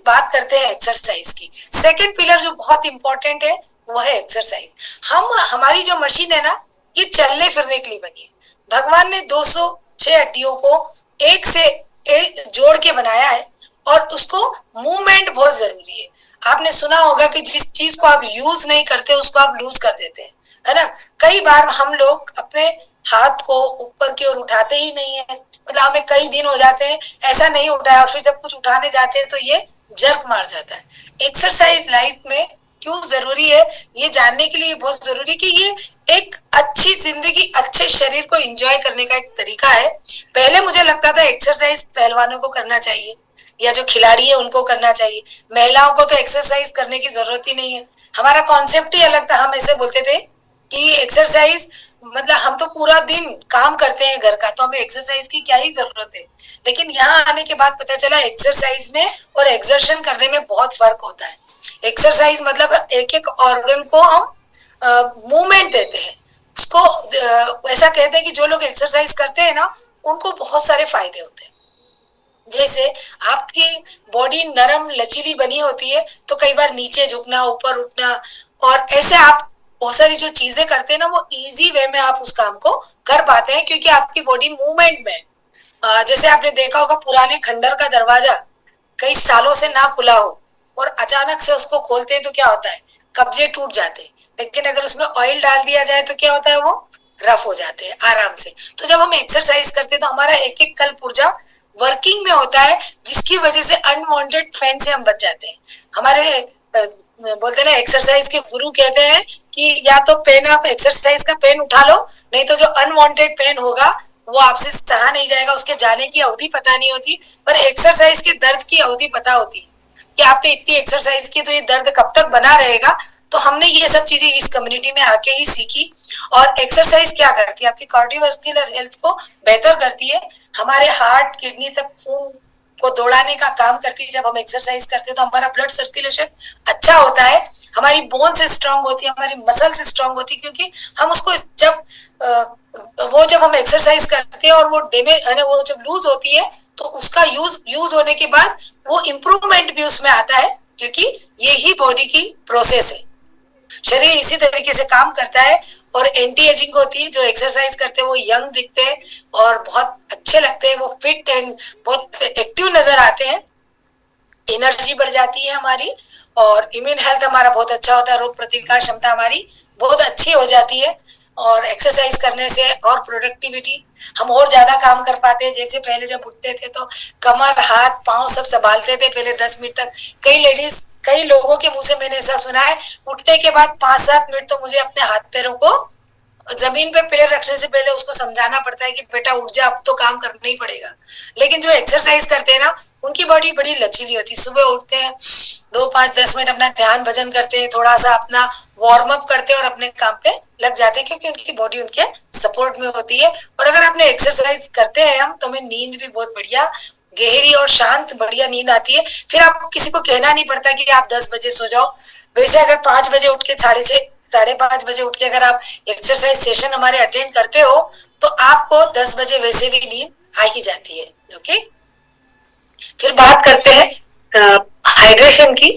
बात करते हैं एक्सरसाइज की। सेकंड पिलर जो बहुत इंपॉर्टेंट है वो है एक्सरसाइज। हमारी जो मशीन है ना, ये चलने फिरने के लिए बनी है। भगवान ने 206 हड्डियों को एक से एक जोड़ के बनाया है, और उसको मूवमेंट बहुत जरूरी है। आपने सुना होगा कि जिस चीज को आप यूज नहीं करते उसको आप लूज कर देते हैं, है ना। कई बार हम लोग अपने हाथ को ऊपर की ओर उठाते ही नहीं है, मतलब हमें कई दिन हो जाते हैं ऐसा नहीं उठाया, और फिर जब कुछ उठाने जाते हैं तो ये जर्क मार जाता है। एक्सरसाइज लाइफ में क्यों जरूरी है, ये जानने के लिए बहुत जरूरी है कि ये एक अच्छी जिंदगी, अच्छे शरीर को एंजॉय करने का एक तरीका है। पहले मुझे लगता था एक्सरसाइज पहलवानों को करना चाहिए या जो खिलाड़ी है उनको करना चाहिए, महिलाओं को तो एक्सरसाइज करने की जरूरत ही नहीं है। हमारा कॉन्सेप्ट ही अलग था। हम ऐसे बोलते थे कि एक्सरसाइज मतलब हम तो पूरा दिन काम करते हैं घर का, तो हमें एक्सरसाइज की क्या ही जरूरत है। लेकिन यहाँ आने के बाद पता चला एक्सरसाइज में और एक्सर्शन करने में बहुत फर्क होता है। एक्सरसाइज मतलब एक एक ऑर्गन को हम मूवमेंट देते हैं उसको। ऐसा कहते हैं कि जो लोग एक्सरसाइज करते हैं ना, उनको बहुत सारे फायदे होते हैं। जैसे आपकी बॉडी नरम लचीली बनी होती है, तो कई बार नीचे झुकना, ऊपर उठना, और ऐसे आप बहुत सारी जो चीजें करते हैं ना, वो इजी वे में आप उस काम को कर पाते हैं, क्योंकि आपकी बॉडी मूवमेंट में है। जैसे आपने देखा होगा पुराने खंडर का दरवाजा कई सालों से ना खुला हो और अचानक से उसको खोलते हैं तो क्या होता है, कब्जे टूट जाते हैं। लेकिन अगर उसमें ऑयल डाल दिया जाए तो क्या होता है, वो रफ हो जाते हैं आराम से। तो जब हम एक्सरसाइज करते हैं तो हमारा एक एक कल पुर्जा वर्किंग में होता है, जिसकी वजह से अनवांटेड पेन से हम बच जाते हैं। हमारे बोलते ना एक्सरसाइज के गुरु कहते हैं कि या तो पेन ऑफ एक्सरसाइज का पेन उठा लो, नहीं तो जो अनवांटेड पेन होगा वो आपसे सहा नहीं जाएगा। उसके जाने की अवधि पता नहीं होती, पर एक्सरसाइज के दर्द की अवधि पता होती है कि आपने इतनी एक्सरसाइज की तो ये दर्द कब तक बना रहेगा। तो हमने ये सब चीजें इस कम्युनिटी में आके ही सीखी। और एक्सरसाइज क्या करती है, आपकी कार्डियोवास्कुलर हेल्थ को बेहतर करती है, हमारे हार्ट किडनी तक खून को दौड़ाने का काम करती है। जब हम एक्सरसाइज करते हैं तो हमारा ब्लड सर्कुलेशन अच्छा होता है, हमारी बोन्स स्ट्रांग होती है, हमारी मसल्स स्ट्रांग होती है, क्योंकि हम उसको जब हम एक्सरसाइज करते हैं और वो डैमेज है, वो जब लूज होती है तो उसका यूज होने के बाद वो इम्प्रूवमेंट भी उसमें आता है, क्योंकि ये ही बॉडी की प्रोसेस है। शरीर इसी तरीके से काम करता है। और एंटी एजिंग होती है, जो एक्सरसाइज करते हैं वो यंग दिखते हैं और बहुत अच्छे लगते हैं, वो फिट एंड बहुत एक्टिव नजर आते हैं। एनर्जी बढ़ जाती है हमारी, और इम्यून हेल्थ हमारा बहुत अच्छा होता है, रोग प्रतिकार क्षमता हमारी बहुत अच्छी हो जाती है। और एक्सरसाइज करने से और प्रोडक्टिविटी, हम और ज्यादा काम कर पाते हैं। जैसे पहले जब उठते थे तो कमर हाथ पांव सब संभालते थे पहले 10 मिनट तक। कई लोगों के मुंह से मैंने ऐसा सुना है, उठने के बाद 5-7 मिनट तो मुझे अपने हाथ पैरों को जमीन पे पैर रखने से पहले उसको समझाना पड़ता है कि बेटा उठ जा, अब तो काम करना ही पड़ेगा। लेकिन जो एक्सरसाइज करते हैं ना, उनकी बॉडी बड़ी लचीली होती है। सुबह उठते हैं 2-5-10 मिनट अपना ध्यान भजन करते हैं, थोड़ा सा अपना वार्म अप करते हैं और अपने काम पे लग जाते हैं, क्योंकि उनकी बॉडी उनके सपोर्ट में होती है। और अगर आपने एक्सरसाइज करते हैं हम, तो हमें नींद भी बहुत बढ़िया, गहरी और शांत बढ़िया नींद आती है। फिर आपको किसी को कहना नहीं पड़ता कि आप 10 बजे सो जाओ। वैसे अगर 5 बजे उठ के 6:30 5:30 बजे उठ के अगर आप एक्सरसाइज सेशन हमारे अटेंड करते हो, तो आपको 10 बजे वैसे भी नींद आ ही जाती है। ओके, फिर बात करते हैं हाइड्रेशन की।